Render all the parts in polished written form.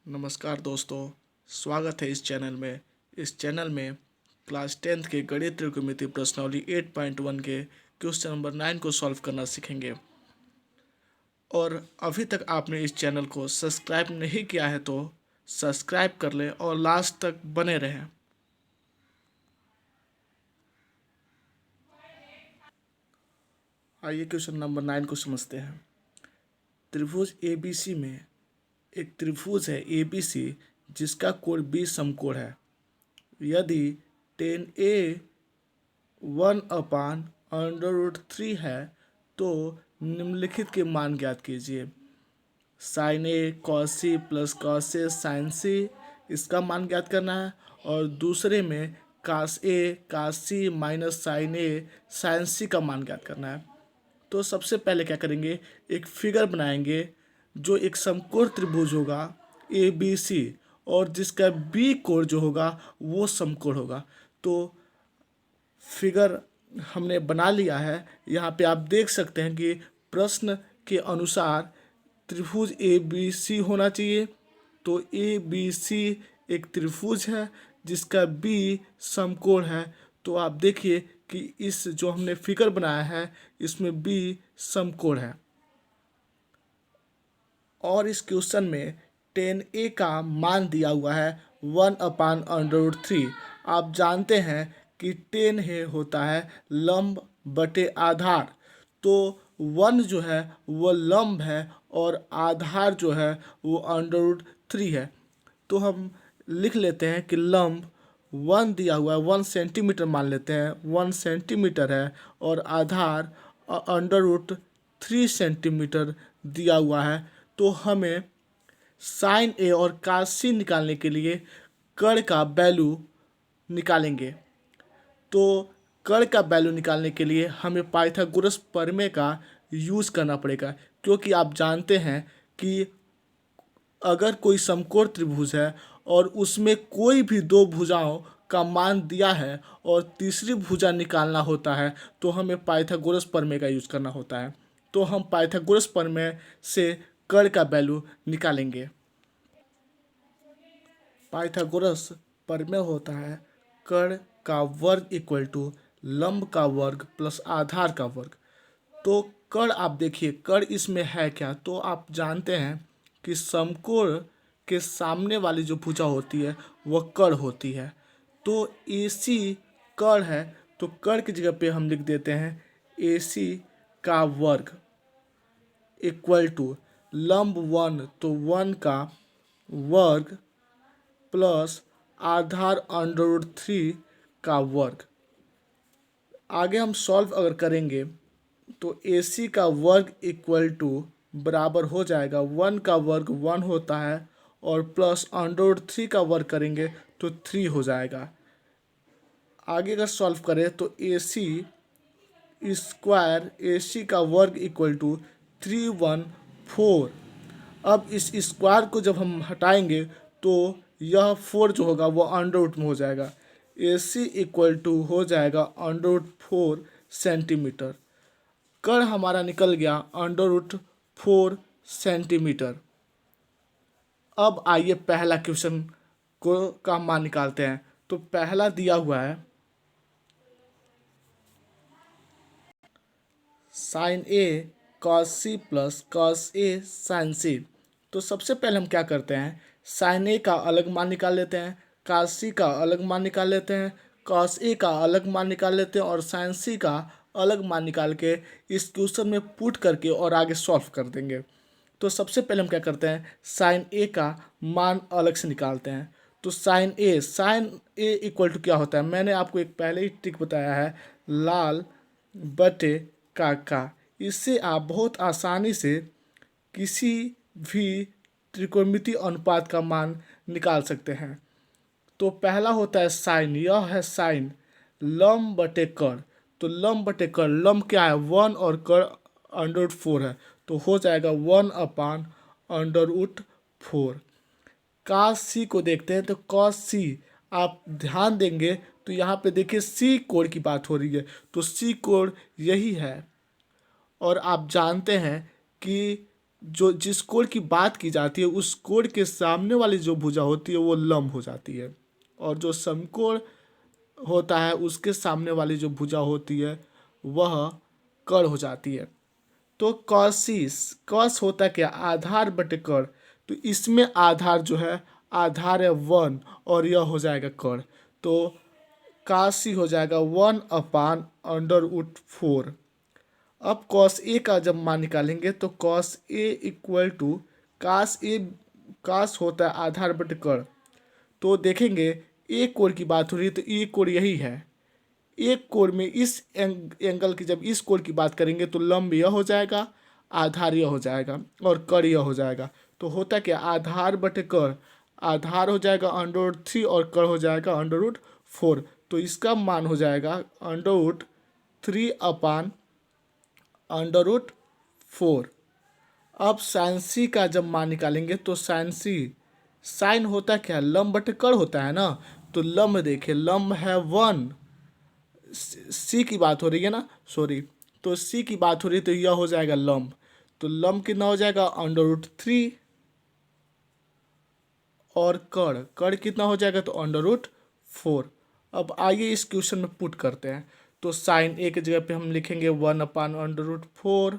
नमस्कार दोस्तों, स्वागत है इस चैनल में। इस चैनल में क्लास 10th के गणित त्रिकोणमिति प्रश्नावली 8.1 के क्वेश्चन नंबर 9 को सॉल्व करना सीखेंगे। और अभी तक आपने इस चैनल को सब्सक्राइब नहीं किया है तो सब्सक्राइब कर लें और लास्ट तक बने रहें। आइए क्वेश्चन नंबर 9 को समझते हैं। त्रिभुज ABC में एक त्रिभुज है ABC जिसका कोण B समकोण है। यदि tan A 1/√3 है तो निम्नलिखित के मान ज्ञात कीजिए। Sign A cos C plus cos A sign सी, इसका मान ज्ञात करना है। और दूसरे में कास ए कास सी माइनस साइन ए साइन सी का मान ज्ञात करना है। तो सबसे पहले क्या करेंगे, एक फिगर बनाएंगे जो एक समकोण त्रिभुज होगा ABC और जिसका बी कोण जो होगा वो समकोण होगा। तो फिगर हमने बना लिया है। यहाँ पे आप देख सकते हैं कि प्रश्न के अनुसार त्रिभुज ABC होना चाहिए। तो ABC एक त्रिभुज है जिसका B समकोण है। तो आप देखिए कि इस जो हमने फिगर बनाया है इसमें B समकोण है। और इस क्वेश्चन में tan A का मान दिया हुआ है 1/√3। आप जानते हैं कि tan A होता है लंब बटे आधार। तो 1 जो है वो लंब है और आधार जो है वो √3 है। तो हम लिख लेते हैं कि लंब 1 दिया हुआ है, 1 सेंटीमीटर मान लेते हैं, 1 सेंटीमीटर है और आधार √3 सेंटीमीटर दिया हुआ है। तो हमें साइन ए और कास सी निकालने के लिए कर्ण का वैल्यू निकालेंगे। तो कर्ण का वैल्यू निकालने के लिए हमें पाइथागोरस प्रमेय का यूज़ करना पड़ेगा, क्योंकि आप जानते हैं कि अगर कोई समकोण त्रिभुज है और उसमें कोई भी दो भुजाओं का मान दिया है और तीसरी भुजा निकालना होता है तो हमें पाइथागोरस प्रमेय का यूज़ करना होता है। तो हम पाइथागोरस प्रमेय से कर्ण का वैल्यू निकालेंगे। पाइथागोरस प्रमेय होता है कर्ण का वर्ग इक्वल टू लंब का वर्ग प्लस आधार का वर्ग। तो कर्ण आप देखिए, कर्ण इसमें है क्या, तो आप जानते हैं कि समकोण के सामने वाली जो भुजा होती है वह कर्ण होती है। तो AC कर्ण है, तो कर्ण की जगह पे हम लिख देते हैं AC का वर्ग इक्वल टू लंब 1 तो 1 का वर्ग प्लस आधार √3 का वर्ग। आगे हम सॉल्व अगर करेंगे तो AC का वर्ग इक्वल टू बराबर हो जाएगा 1 का वर्ग 1 होता है और प्लस √3 का वर्ग करेंगे तो 3 हो जाएगा। आगे अगर सॉल्व करें तो AC स्क्वायर AC का वर्ग इक्वल टू 314। अब इस स्क्वायर को जब हम हटाएंगे तो यह 4 जो होगा वो अंडर में हो जाएगा। AC इक्वल टू हो जाएगा √4 सेंटीमीटर। कर्ण हमारा निकल गया √4 सेंटीमीटर। अब आइए पहला क्वेश्चन को का मान निकालते हैं। तो पहला दिया हुआ है sign A cos C plus cos A sign सी। तो सबसे पहले हम क्या करते हैं, साइन ए का अलग मान निकाल लेते हैं, कॉस सी का अलग मान निकाल लेते हैं, कॉस ए का अलग मान निकाल लेते हैं और साइन सी का अलग मान निकाल के इस क्वेश्चन में पुट करके और आगे सॉल्व कर देंगे। तो सबसे पहले हम क्या करते हैं, साइन ए का मान अलग से निकालते हैं। तो साइन ए इक्वल टू क्या होता है, मैंने आपको एक पहले ही ट्रिक बताया है, लाल बटे का। इससे आप बहुत आसानी से किसी भी त्रिकोणमितीय अनुपात का मान निकाल सकते हैं। तो पहला होता है साइन, यह है साइन लंब बटे कर्ण। तो लंब बटे कर्ण, लंब क्या है 1 और कर्ण √4 है, तो हो जाएगा 1/√4। कास सी को देखते हैं, तो कॉस सी आप ध्यान देंगे तो यहाँ पे देखिए सी कोण की बात हो रही है, तो सी कोण यही है। और आप जानते हैं कि जो जिस कोण की बात की जाती है उस कोण के सामने वाली जो भुजा होती है वो लंब हो जाती है, और जो समकोण होता है उसके सामने वाली जो भुजा होती है वह कर्ण हो जाती है। तो कॉसिस, कॉस होता क्या, आधार बटे कर्ण। तो इसमें आधार जो है, आधार है 1 और यह हो जाएगा कर्ण। तो काशी हो जाएगा 1/√4। अब कॉस ए का जब मान निकालेंगे तो cos A equal two cos ए, कास होता है आधार बटे कर्ण। तो देखेंगे एक कोण की बात हो रही है तो एक कोण यही है। एक कोण में इस एंगल की, जब इस कोण की बात करेंगे तो लंब यह हो जाएगा, आधार यह हो जाएगा और कर्ण यह हो जाएगा। तो होता क्या, आधार बटे कर्ण, आधार हो जाएगा √3 और कर्ण हो जाएगा √4। तो इसका मान हो जाएगा √3/√4। अब साइन सी का जब मान निकालेंगे तो साइन सी, साइन होता क्या, लंब बटे कर्ण होता है ना। तो लंब देखिए, लंब है 1, सी की बात हो रही है ना, सॉरी, तो सी की बात हो रही है तो यह हो जाएगा लंब। तो लंब कितना हो जाएगा √3, और कर्ण, कर्ण कितना हो जाएगा तो √4। अब आइए इस क्वेश्चन में पुट करते हैं। तो साइन ए की जगह पे हम लिखेंगे 1/√4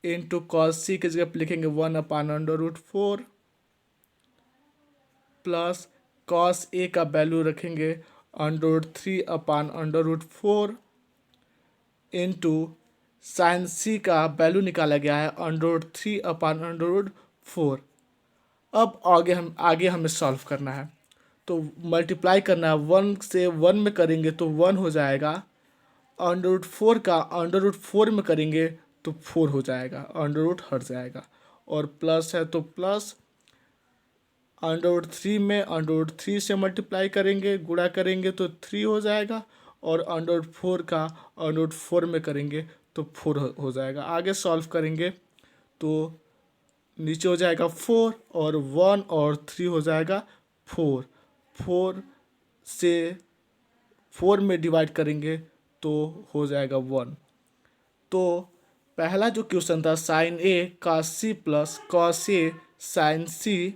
इंटू कॉस सी की जगह पे लिखेंगे 1/√4 प्लस कॉस ए का वैल्यू रखेंगे √3/√4 इंटू साइन सी का वैल्यू निकाला गया है √3/√4। अब आगे हमें सॉल्व करना है। तो मल्टीप्लाई करना है, 1 से 1 में करेंगे तो 1 हो जाएगा, √4 का √4 में करेंगे तो 4 हो जाएगा, अंडर हट जाएगा, और प्लस है तो प्लस, √3 में √3 से मल्टीप्लाई करेंगे, गुणा करेंगे तो 3 हो जाएगा, और √4 का √4 में करेंगे तो 4 हो जाएगा। आगे सॉल्व करेंगे तो नीचे हो जाएगा 4 और 1 और 3 हो जाएगा 4, 4 से 4 में डिवाइड करेंगे तो हो जाएगा 1। तो पहला जो क्वेश्चन था साइन ए का C plus cos A sign सी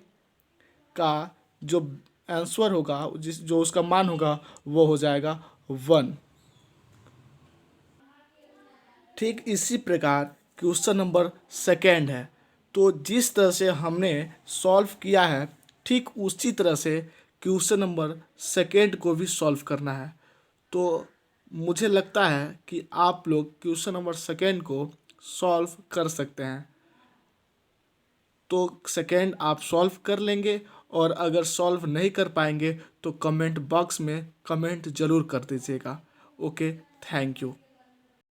का जो आंसर होगा, जो उसका मान होगा वो हो जाएगा 1। ठीक इसी प्रकार क्वेश्चन नंबर सेकेंड है। तो जिस तरह से हमने सॉल्व किया है ठीक उसी तरह से क्वेश्चन नंबर सेकेंड को भी सॉल्व करना है। तो मुझे लगता है कि आप लोग क्वेश्चन नंबर सेकेंड को सॉल्व कर सकते हैं। तो सेकेंड आप सॉल्व कर लेंगे, और अगर सॉल्व नहीं कर पाएंगे तो कमेंट बॉक्स में कमेंट ज़रूर कर दीजिएगा। Okay, thank you.